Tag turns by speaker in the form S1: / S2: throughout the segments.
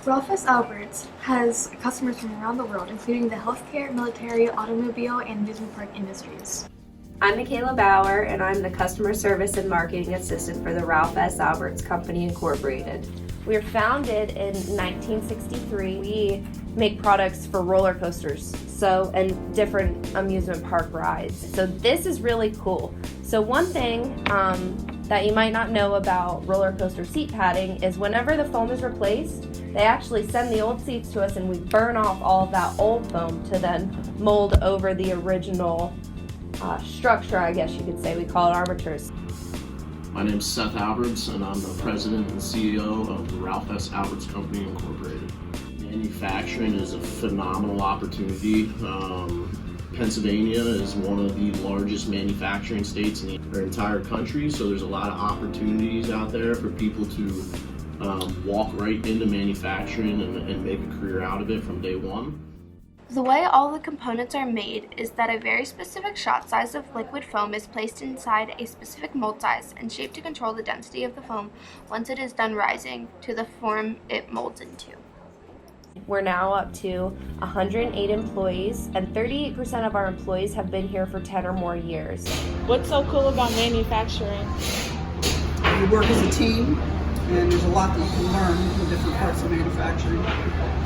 S1: Ralph S. Alberts has customers from around the world, including the healthcare, military, automobile, and amusement park industries.
S2: I'm MIKAYLA Bauer, and I'm the Customer Service and Marketing Assistant for the Ralph S. Alberts Company Incorporated.
S3: We were founded in 1963. We make products for roller coasters, and different amusement park rides. So this is really cool. So one thing that you might not know about roller coaster seat padding is whenever the foam is replaced, they actually send the old seats to us and we burn off all of that old foam to then mold over the original structure, I guess you could say. We call it armatures.
S4: My name is Seth Alberts, and I'm the president and CEO of the Ralph S. Alberts Company Incorporated. Manufacturing is a phenomenal opportunity. Pennsylvania is one of the largest manufacturing states in the entire country, so there's a lot of opportunities out there for people to walk right into manufacturing and make a career out of it from day one.
S5: The way all the components are made is that a very specific shot size of liquid foam is placed inside a specific mold size and shaped to control the density of the foam once it is done rising to the form it molds into.
S3: We're now up to 108 employees, and 38% of our employees have been here for 10 or more years.
S6: What's so cool about manufacturing?
S7: You work as a team, and there's a lot that you can learn in different parts of manufacturing.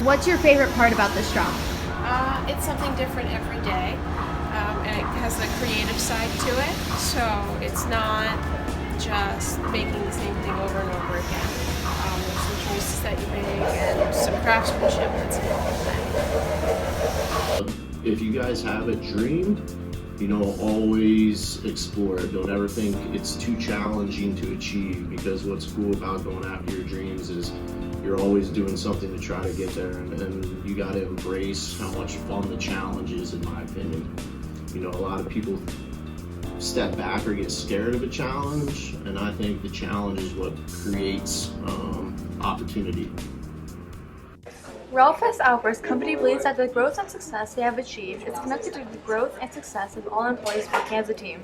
S8: What's your favorite part about this job?
S9: It's something different every day, and it has a creative side to it, so it's not just making the same thing over and over again. There's some choices that you make and some craftsmanship that's involved in it.
S4: If you guys have a dream, always explore it. Don't ever think it's too challenging to achieve, because what's cool about going after your dreams is you're always doing something to try to get there, and you got to embrace how much fun the challenge is, in my opinion. A lot of people step back or get scared of a challenge, and I think the challenge is what creates opportunity.
S1: Ralph S. Alberts Company believes that the growth and success they have achieved is connected to the growth and success of all employees working as a team.